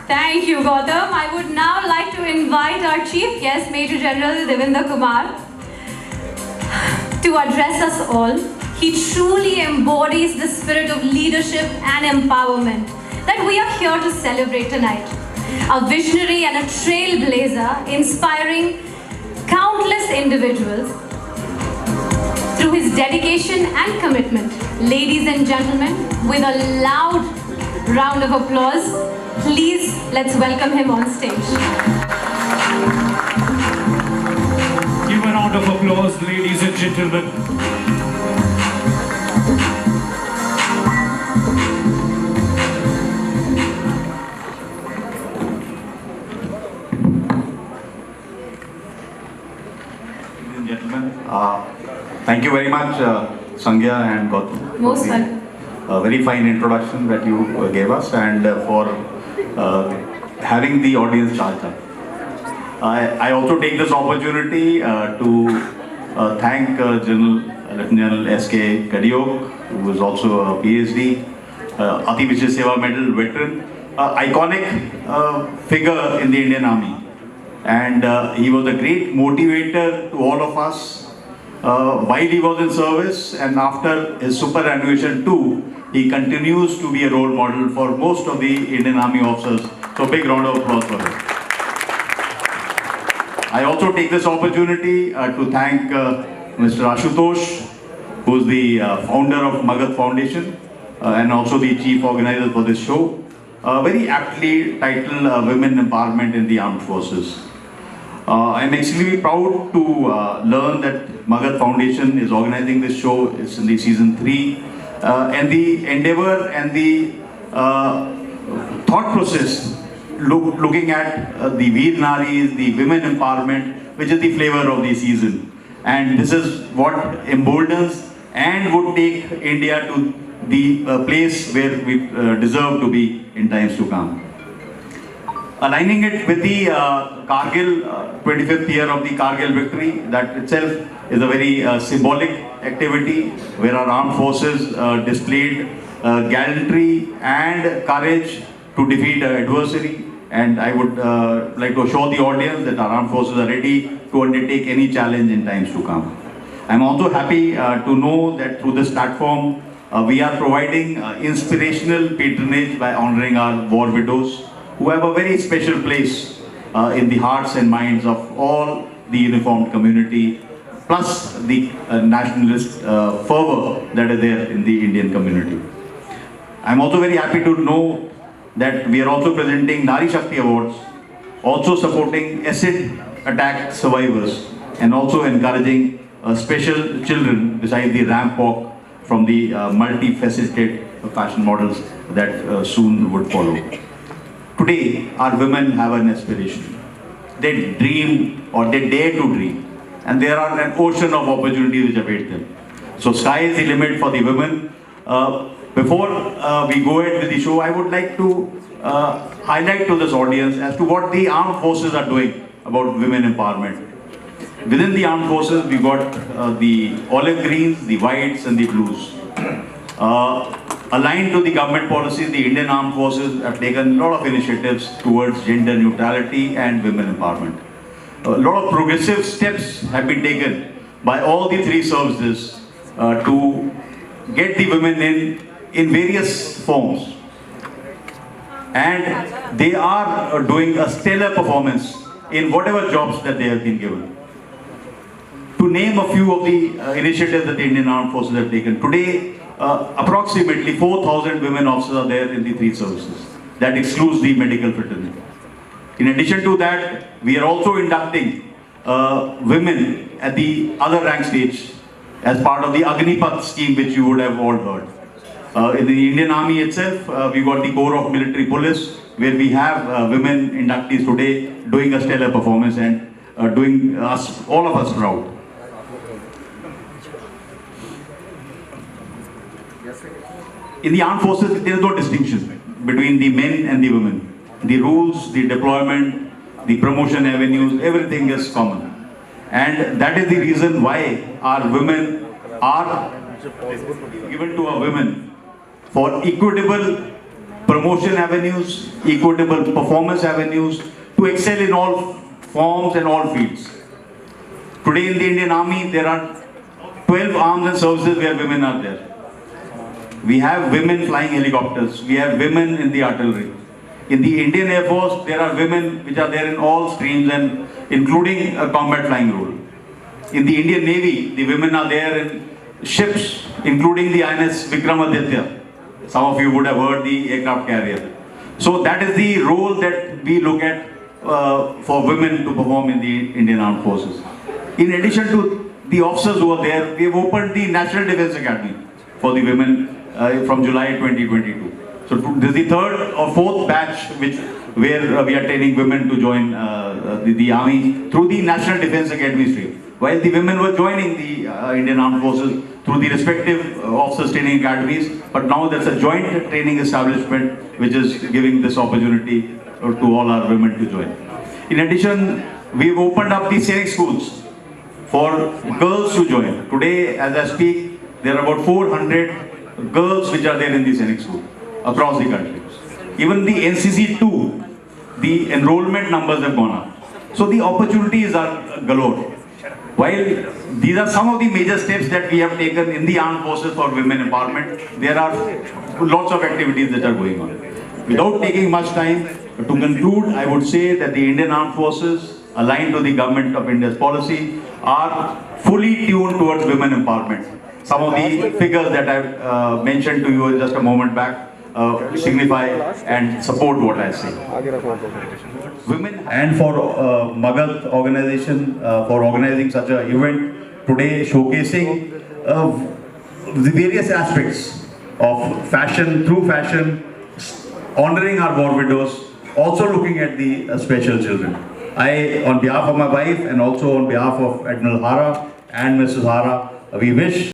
Thank you, Gautam. I would now like to invite our Chief Guest, Major General Devendra Kumar, to address us all. He truly embodies the spirit of leadership and empowerment that we are here to celebrate tonight. A visionary and a trailblazer, inspiring countless individuals through his dedication and commitment. Ladies and gentlemen, with a loud round of applause, please let's welcome him on stage. Give a round of applause, ladies and gentlemen. Thank you very much, Sangya and Gautam. Most welcome. A very fine introduction that you gave us, and for having the audience charged up. I also take this opportunity to thank Lieutenant General S.K. Kadiok, who is also a PhD, Ati Vijay Seva Medal veteran, iconic figure in the Indian Army. And he was a great motivator to all of us while he was in service, and after his superannuation too, he continues to be a role model for most of the Indian Army officers. So big round of applause for him. I also take this opportunity to thank Mr. Ashutosh, who is the founder of Magad Foundation and also the chief organizer for this show. Very aptly titled Women Empowerment in the Armed Forces. I'm extremely proud to learn that Magad Foundation is organizing this show. It's in the season 3. And the endeavor and the thought process looking at the Veer Naris, the women empowerment, which is the flavor of the season. And this is what emboldens and would take India to the place where we deserve to be in times to come. Aligning it with the Kargil, 25th year of the Kargil victory, that itself is a very symbolic activity where our armed forces displayed gallantry and courage to defeat adversary. And I would like to assure the audience that our armed forces are ready to undertake any challenge in times to come. I'm also happy to know that through this platform, we are providing inspirational patronage by honoring our war widows, who have a very special place in the hearts and minds of all the uniformed community, plus the nationalist fervor that is there in the Indian community. I'm also very happy to know that we are also presenting Nari Shakti Awards, also supporting acid attack survivors, and also encouraging special children beside the ramp walk from the multifaceted fashion models that soon would follow. Today, our women have an aspiration. They dream, or they dare to dream, and there are an ocean of opportunities which await them. So sky is the limit for the women. Before we go ahead with the show, I would like to highlight to this audience as to what the armed forces are doing about women empowerment. Within the armed forces, we've got the olive greens, the whites, and the blues. Aligned to the government policies, the Indian Armed Forces have taken a lot of initiatives towards gender neutrality and women empowerment. A lot of progressive steps have been taken by all the 3 services to get the women in various forms. And they are doing a stellar performance in whatever jobs that they have been given. To name a few of the initiatives that the Indian Armed Forces have taken, today approximately 4,000 women officers are there in the 3 services. That excludes the medical fraternity. In addition to that, we are also inducting women at the other rank stage as part of the Agnipath scheme, which you would have all heard. In the Indian Army itself, we got the Corps of Military Police, where we have women inductees today doing a stellar performance and doing all of us proud. In the armed forces, there is no distinction between the men and the women. The rules, the deployment, the promotion avenues, everything is common. And that is the reason why our women are given to our women for equitable promotion avenues, equitable performance avenues, to excel in all forms and all fields. Today in the Indian Army, there are 12 arms and services where women are there. We have women flying helicopters. We have women in the artillery. In the Indian Air Force, there are women which are there in all streams and including a combat flying role. In the Indian Navy, the women are there in ships, including the INS Vikramaditya. Some of you would have heard the aircraft carrier. So that is the role that we look at for women to perform in the Indian Armed Forces. In addition to the officers who are there, we have opened the National Defence Academy for the women from July 2022. So this is the third or fourth batch where we are training women to join the army through the National Defence Academy stream. While the women were joining the Indian Armed Forces through the respective officers training academies, but now there's a joint training establishment which is giving this opportunity to all our women to join. In addition, we've opened up the Sainik schools for girls to join. Today, as I speak, there are about 400 girls which are there in the Sainik school across the country. Even the NCC 2, the enrollment numbers have gone up. So the opportunities are galore. While these are some of the major steps that we have taken in the armed forces for women empowerment, there are lots of activities that are going on. Without taking much time, to conclude, I would say that the Indian Armed Forces, aligned to the Government of India's policy, are fully tuned towards women empowerment. Some of the figures that I mentioned to you just a moment back signify and support what I say. Women and for Magad organization for organizing such an event today, showcasing the various aspects of fashion, through fashion, honoring our war widows, also looking at the special children. I, on behalf of my wife and also on behalf of Admiral Hara and Mrs. Hara, we wish